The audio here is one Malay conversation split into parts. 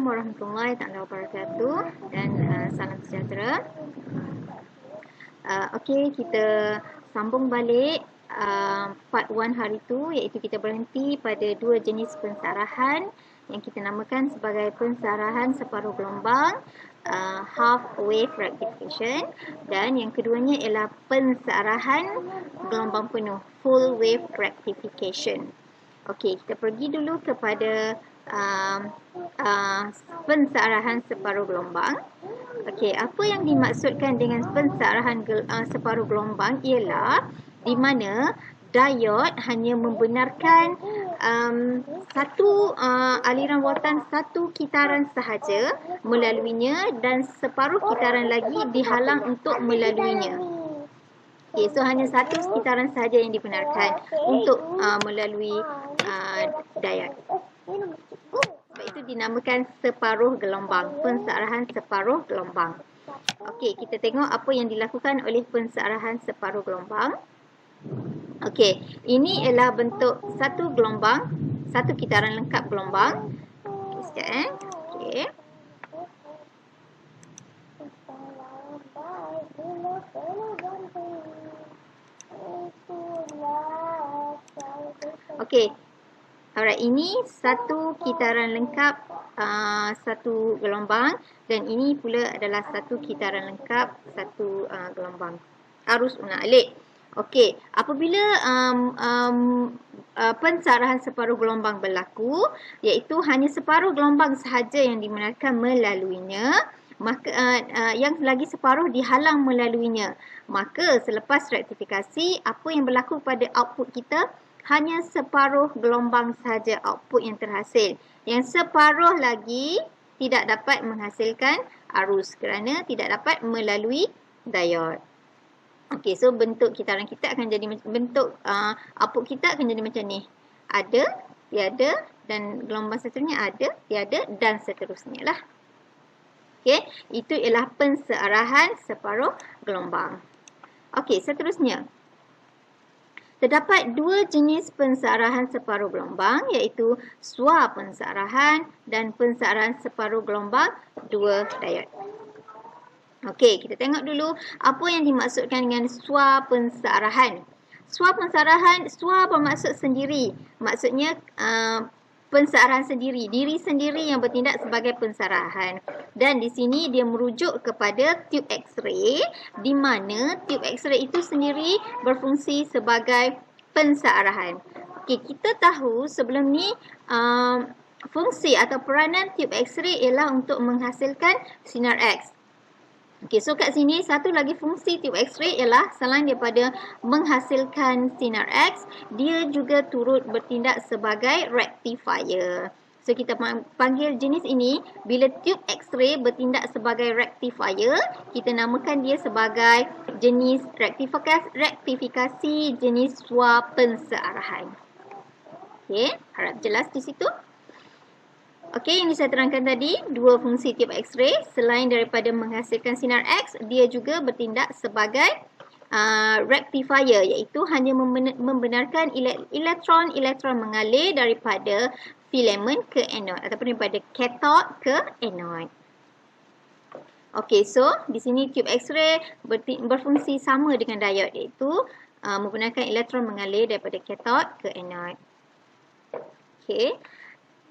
Assalamualaikum warahmatullahi wabarakatuh dan salam sejahtera. Okey, kita sambung balik part 1 hari tu, iaitu kita berhenti pada dua jenis pensarahan yang kita namakan sebagai pensarahan separuh gelombang, half wave rectification, dan yang keduanya ialah pensarahan gelombang penuh, full wave rectification. Okey, kita pergi dulu kepada pensarahan separuh gelombang. Okey, apa yang dimaksudkan dengan pensarahan separuh gelombang ialah di mana diod hanya membenarkan satu aliran voltan, satu kitaran sahaja melaluinya dan separuh kitaran lagi dihalang untuk melaluinya. Okay, so hanya satu kitaran sahaja yang dibenarkan untuk melalui diod. Sebab itu dinamakan separuh gelombang, pensarahan separuh gelombang. Okey, kita tengok apa yang dilakukan oleh pensarahan separuh gelombang. Okey, ini ialah bentuk satu gelombang, satu kitaran lengkap gelombang. Okey, sekejap Okey. Okey. Alright, ini satu kitaran lengkap satu gelombang dan ini pula adalah satu kitaran lengkap satu gelombang. Arus unak-alik. Okey, apabila pensarahan separuh gelombang berlaku, iaitu hanya separuh gelombang sahaja yang dibenarkan melaluinya, maka yang lagi separuh dihalang melaluinya. Maka selepas rektifikasi, apa yang berlaku pada output kita? Hanya separuh gelombang sahaja output yang terhasil. Yang separuh lagi tidak dapat menghasilkan arus kerana tidak dapat melalui diod. Okey, so bentuk kitaran kita akan jadi bentuk output kita akan jadi macam ni. Ada, tiada, dan gelombang seterusnya ada, tiada, dan seterusnya lah. Okey, itu ialah pensarahan separuh gelombang. Okey, seterusnya. Terdapat dua jenis pensarahan separuh gelombang, iaitu swapensarahan dan pensarahan separuh gelombang dua diod. Okey, kita tengok dulu apa yang dimaksudkan dengan swapensarahan. Swapensarahan, swa bermaksud sendiri. Maksudnya pensarahan sendiri, diri sendiri yang bertindak sebagai pensarahan. Dan di sini dia merujuk kepada tube X-ray, di mana tube X-ray itu sendiri berfungsi sebagai pensarahan. Okey, kita tahu sebelum ni fungsi atau peranan tube X-ray ialah untuk menghasilkan sinar X. Okey, so kat sini satu lagi fungsi tube X-ray ialah selain daripada menghasilkan sinar X, dia juga turut bertindak sebagai rectifier. So kita panggil jenis ini, bila tube X-ray bertindak sebagai rectifier, kita namakan dia sebagai jenis rektifikasi jenis swapensarahan. Okey, harap jelas di situ. Okey, ini saya terangkan tadi, dua fungsi tube X-ray. Selain daripada menghasilkan sinar X, dia juga bertindak sebagai rectifier, iaitu hanya membenarkan elektron mengalir daripada filament ke anode ataupun daripada cathode ke anode. Okey, so di sini tube X-ray berfungsi sama dengan diod, iaitu membenarkan elektron mengalir daripada cathode ke anode. Okey.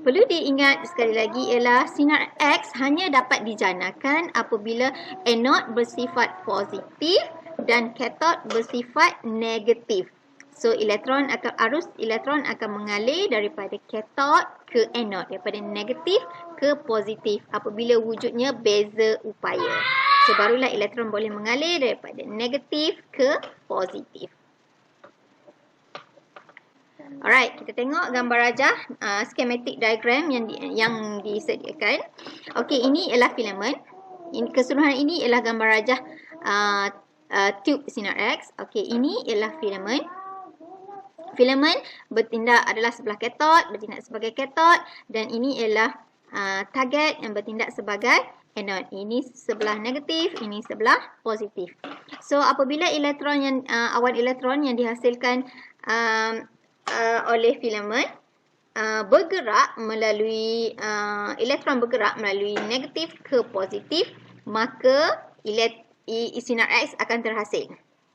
Perlu diingat sekali lagi ialah sinar X hanya dapat dijanakan apabila anode bersifat positif dan kathod bersifat negatif. So arus elektron akan mengalir daripada kathod ke anode, daripada negatif ke positif apabila wujudnya beza upaya. So barulah elektron boleh mengalir daripada negatif ke positif. Alright, kita tengok gambar rajah schematic diagram yang disediakan. Okey, ini ialah filament. Keseluruhan ini ialah gambar rajah tube sinar X. Okey, ini ialah filament. Filament bertindak adalah sebelah kathod, bertindak sebagai kathod, dan ini ialah target yang bertindak sebagai anode. Ini sebelah negatif, ini sebelah positif. So apabila awan elektron yang dihasilkan oleh filament bergerak melalui elektron bergerak melalui negatif ke positif, maka sinar X akan terhasil.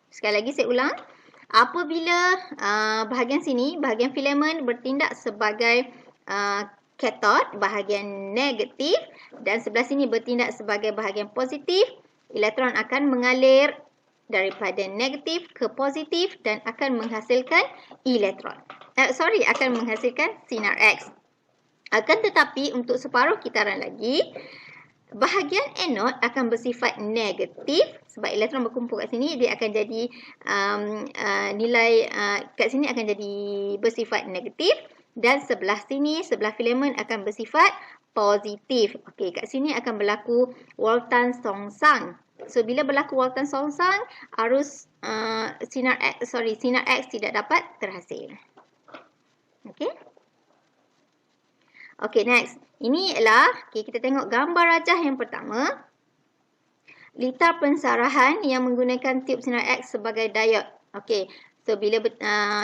Sekali lagi saya ulang. Apabila bahagian sini, bahagian filamen bertindak sebagai kathod, bahagian negatif, dan sebelah sini bertindak sebagai bahagian positif, elektron akan mengalir daripada negatif ke positif dan akan menghasilkan akan menghasilkan sinar X. Akan tetapi untuk separuh kitaran lagi, bahagian anode akan bersifat negatif sebab elektron berkumpul kat sini, dia akan jadi nilai kat sini akan jadi bersifat negatif, dan sebelah sini, sebelah filamen akan bersifat positif. Okey, kat sini akan berlaku Walton songsang. So bila berlaku Walton songsang, arus sinar X tidak dapat terhasil. Okey. Okey, next. Ini ialah, kita tengok gambar rajah yang pertama. Litar pensarahan yang menggunakan tiub sinar X sebagai diod. Okey, so bila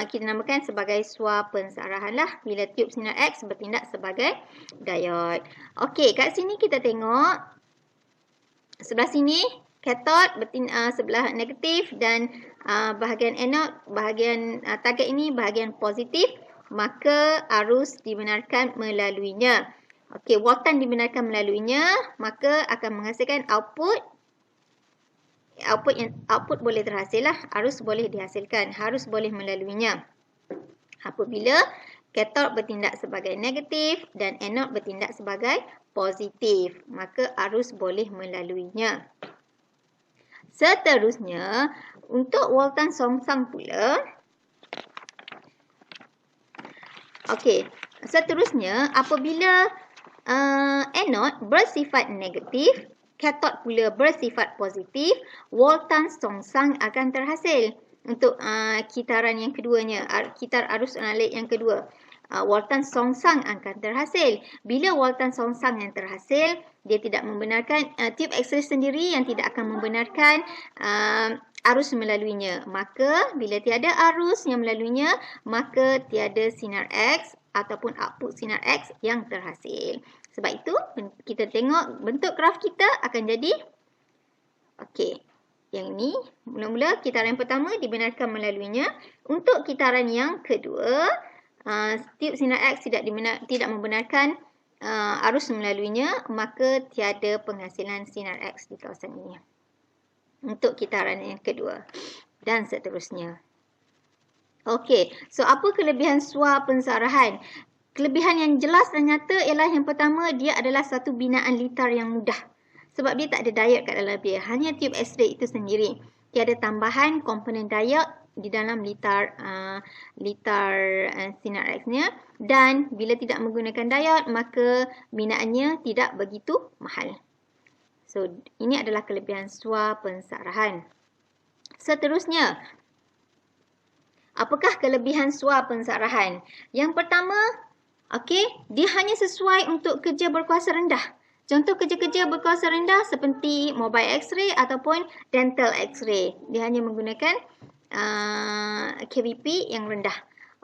kita namakan sebagai SUA pensarahan lah. Bila tiub sinar X bertindak sebagai diod. Okey, kat sini kita tengok. Sebelah sini, kathod sebelah negatif dan bahagian anode, bahagian target ini bahagian positif. Maka arus dibenarkan melaluinya. Okey, Walton dibenarkan melaluinya, maka akan menghasilkan output boleh terhasil lah, arus boleh dihasilkan, harus boleh melaluinya. Apabila kathod bertindak sebagai negatif dan anode bertindak sebagai positif, maka arus boleh melaluinya. Seterusnya, untuk Walton songsang pula, okey, seterusnya apabila anode bersifat negatif, kathod pula bersifat positif, Walton songsang akan terhasil. Untuk kitaran yang keduanya, kitar arus alik yang kedua, Walton songsang akan terhasil. Bila Walton songsang yang terhasil, dia tidak membenarkan tiub X-ray sendiri yang tidak akan membenarkan arus melaluinya. Maka bila tiada arus yang melaluinya, maka tiada sinar X ataupun output sinar X yang terhasil. Sebab itu kita tengok bentuk graf kita akan jadi, okey, yang ini mula-mula kitaran yang pertama dibenarkan melaluinya. Untuk kitaran yang kedua, tiub sinar X tidak membenarkan arus melaluinya, maka tiada penghasilan sinar X di kawasan ini. Untuk kitaran yang kedua dan seterusnya. Okey, so apa kelebihan SUA pensarahan? Kelebihan yang jelas dan nyata ialah yang pertama, dia adalah satu binaan litar yang mudah. Sebab dia tak ada diod kat dalam dia, hanya tiub X-ray itu sendiri. Tiada tambahan komponen diod di dalam litar sinar X-nya, dan bila tidak menggunakan diod, maka binaannya tidak begitu mahal. So, ini adalah kelebihan SUA pensarahan. Seterusnya, apakah kelebihan SUA pensarahan? Yang pertama, okey, dia hanya sesuai untuk kerja berkuasa rendah. Contoh kerja-kerja berkuasa rendah seperti mobile X-ray ataupun dental X-ray. Dia hanya menggunakan kVp yang rendah.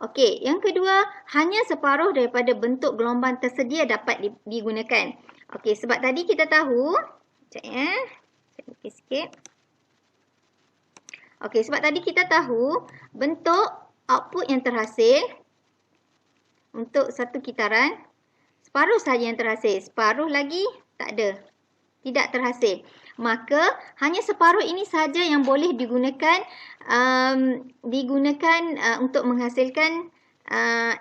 Okey, yang kedua, hanya separuh daripada bentuk gelombang tersedia dapat digunakan. Okey, sebab tadi kita tahu, saya lukis sikit. Okey, sebab tadi kita tahu bentuk output yang terhasil untuk satu kitaran, separuh sahaja yang terhasil, separuh lagi tak ada, tidak terhasil. Maka hanya separuh ini sahaja yang boleh digunakan untuk menghasilkan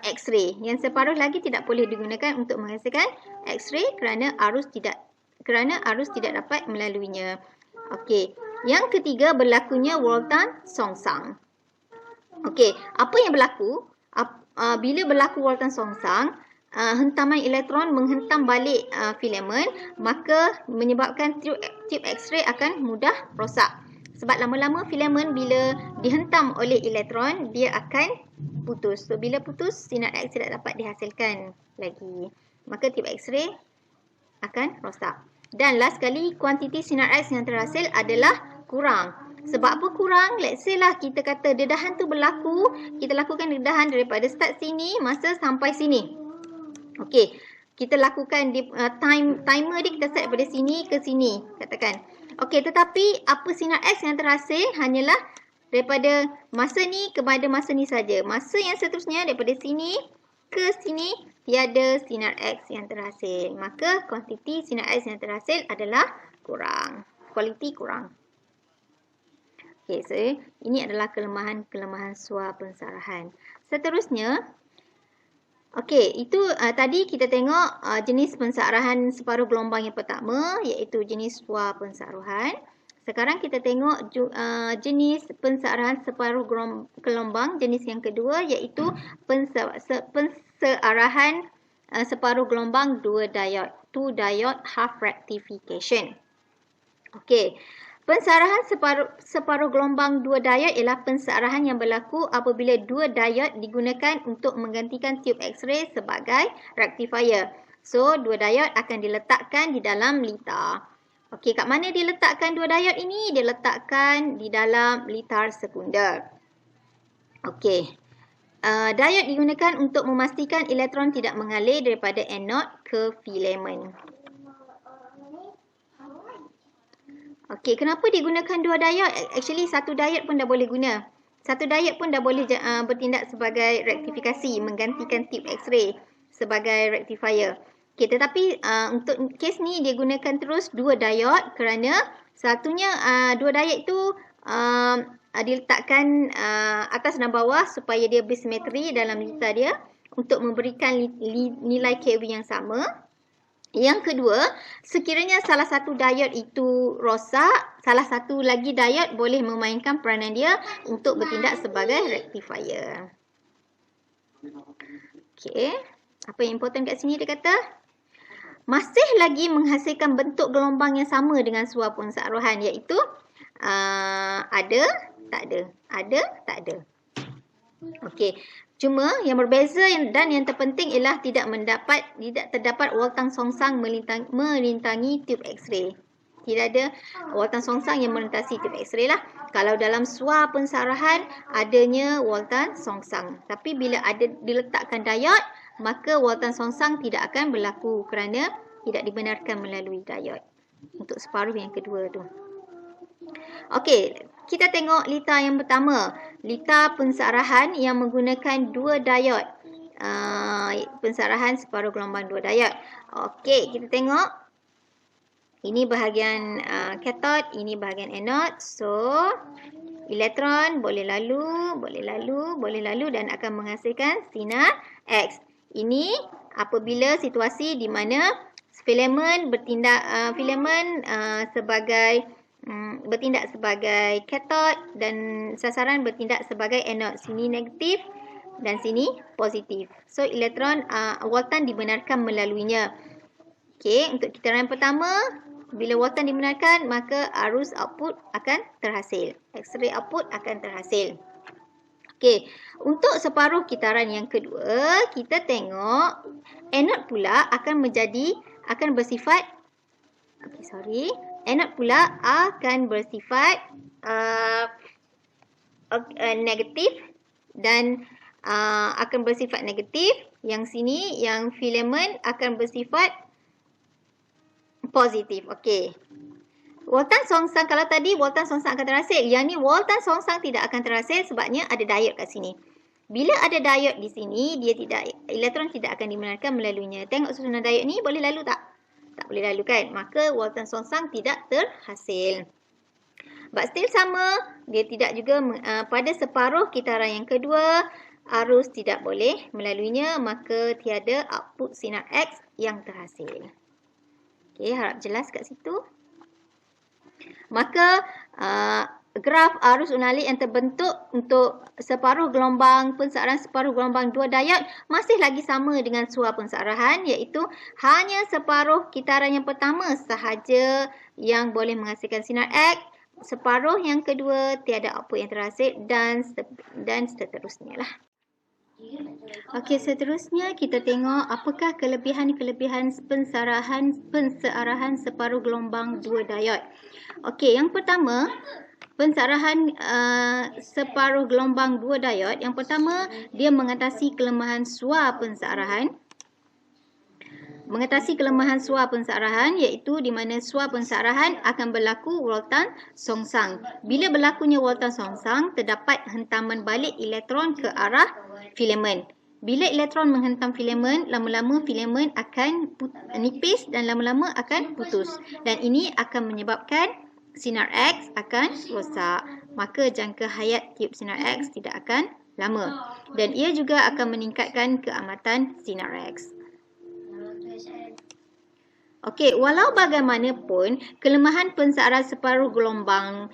X-ray. Yang separuh lagi tidak boleh digunakan untuk menghasilkan X-ray kerana arus tidak dapat melaluinya. Okey, yang ketiga berlakunya Walton songsang. Okey, apa yang berlaku? Bila berlaku Walton songsang, hentaman elektron menghentam balik filamen, maka menyebabkan tiub X-ray akan mudah rosak. Sebab lama-lama filamen bila dihentam oleh elektron, dia akan putus. So, bila putus, sinar X tidak dapat dihasilkan lagi. Maka tiub X-ray akan rosak. Dan last sekali, kuantiti sinar X yang terhasil adalah kurang. Sebab apa kurang? Let's say lah kita kata dedahan tu berlaku, kita lakukan dedahan daripada start sini masa sampai sini. Okey, kita lakukan timer dia kita set daripada sini ke sini, katakan. Okey, tetapi apa sinar X yang terhasil hanyalah daripada masa ni kepada masa ni saja. Masa yang seterusnya daripada sini ke sini tiada sinar X yang terhasil. Maka kuantiti sinar X yang terhasil adalah kurang. Kualiti kurang. Okey, so ini adalah kelemahan SUA pensarahan. Seterusnya, okey, itu tadi kita tengok jenis pensarahan separuh gelombang yang pertama, iaitu jenis SUA pensaruhan. Sekarang kita tengok jenis pensarahan separuh gelombang jenis yang kedua, iaitu pensarahan separuh gelombang 2 diode, 2 diode half rectification. Okey. Pensarahan separuh gelombang 2 diode ialah pensarahan yang berlaku apabila 2 diode digunakan untuk menggantikan tube X-ray sebagai rectifier. So, 2 diode akan diletakkan di dalam litar. Okey, kat mana diletakkan 2 diode ini? Diletakkan di dalam litar sekunder. Okey. Diode digunakan untuk memastikan elektron tidak mengalir daripada anode ke filament. Okey, kenapa digunakan 2 diode? Actually, 1 diode pun dah boleh guna. 1 diode pun dah boleh bertindak sebagai rektifikasi, menggantikan tube X-ray sebagai rectifier. Okey, tetapi untuk kes ni dia gunakan terus 2 diode kerana satunya 2 diode itu diletakkan atas dan bawah supaya dia bersimetri dalam litar dia untuk memberikan nilai KV yang sama. Yang kedua, sekiranya salah satu diode itu rosak, salah satu lagi diode boleh memainkan peranan dia untuk bertindak sebagai rectifier. Okey, apa yang important kat sini dia kata? Masih lagi menghasilkan bentuk gelombang yang sama dengan SUA pensaruhan, iaitu ada, tak ada. Ada, tak ada. Okey. Cuma yang berbeza dan yang terpenting ialah tidak terdapat waltang songsang melintangi tube X-ray. Tidak ada waltang songsang yang melintasi tube X-ray lah. Kalau dalam SUA pensarahan adanya waltang songsang. Tapi bila ada diletakkan diode, maka waltang songsang tidak akan berlaku kerana tidak dibenarkan melalui diode. Untuk separuh yang kedua tu. Okey, kita tengok litar yang pertama. Litar pensarahan yang menggunakan 2 diode. Pensarahan separuh gelombang 2 diode. Okey, kita tengok. Ini bahagian cathode, ini bahagian anode. So, elektron boleh lalu dan akan menghasilkan sinar X. Ini apabila situasi di mana filament bertindak sebagai cathode dan sasaran bertindak sebagai anode. Sini negatif dan sini positif. So, elektron waltan dibenarkan melaluinya. Okey, untuk kitaran pertama, bila waltan dibenarkan, maka arus output akan terhasil. X-ray output akan terhasil. Okey, untuk separuh kitaran yang kedua, kita tengok anode pula akan bersifat anode pula akan bersifat negatif dan akan bersifat negatif. Yang sini, yang filament akan bersifat positif. Okey. Waltan songsang, kalau tadi waltan songsang akan terhasil. Yang ni waltan songsang tidak akan terhasil sebabnya ada diode kat sini. Bila ada diode di sini, elektron tidak akan dibenarkan melaluinya. Tengok susunan diode ni, boleh lalu tak? Tak boleh lalu kan? Maka waltan songsang tidak terhasil. But still sama, dia tidak juga pada separuh kitaran yang kedua, arus tidak boleh melaluinya, maka tiada output sinar X yang terhasil. Okey, harap jelas kat situ. Maka graf arus unalik yang terbentuk untuk separuh gelombang pensarahan separuh gelombang 2 diode masih lagi sama dengan SUA pensarahan, iaitu hanya separuh kitaran yang pertama sahaja yang boleh menghasilkan sinar X, separuh yang kedua tiada output yang terhasil dan seterusnya lah. Okey, seterusnya kita tengok apakah kelebihan-kelebihan pensarahan separuh gelombang 2 diode. Okey, yang pertama, Pensarahan separuh gelombang dua diod, yang pertama dia mengatasi kelemahan SUA pensarahan. Mengatasi kelemahan SUA pensarahan iaitu di mana SUA pensarahan akan berlaku woltan songsang. Bila berlakunya woltan songsang, terdapat hentaman balik elektron ke arah filamen. Bila elektron menghentam filamen, lama-lama filamen akan nipis dan lama-lama akan putus. Dan ini akan menyebabkan sinar X akan rosak. Maka jangka hayat tiub sinar X tidak akan lama. Dan ia juga akan meningkatkan keamatan sinar X. Okey, walau bagaimanapun, kelemahan pensarahan separuh gelombang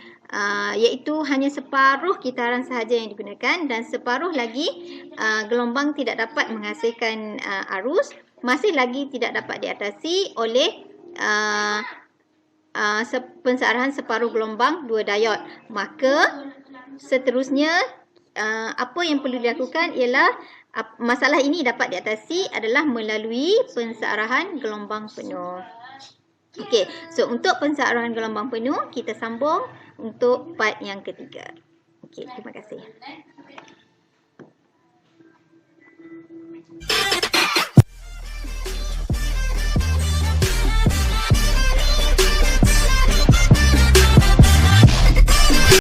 iaitu hanya separuh kitaran sahaja yang digunakan dan separuh lagi gelombang tidak dapat menghasilkan arus, masih lagi tidak dapat diatasi oleh pensarahan separuh gelombang dua diod. Maka seterusnya apa yang perlu dilakukan ialah masalah ini dapat diatasi adalah melalui pensarahan gelombang penuh. Okey, so untuk pensarahan gelombang penuh, kita sambung untuk part yang ketiga. Okey, terima kasih.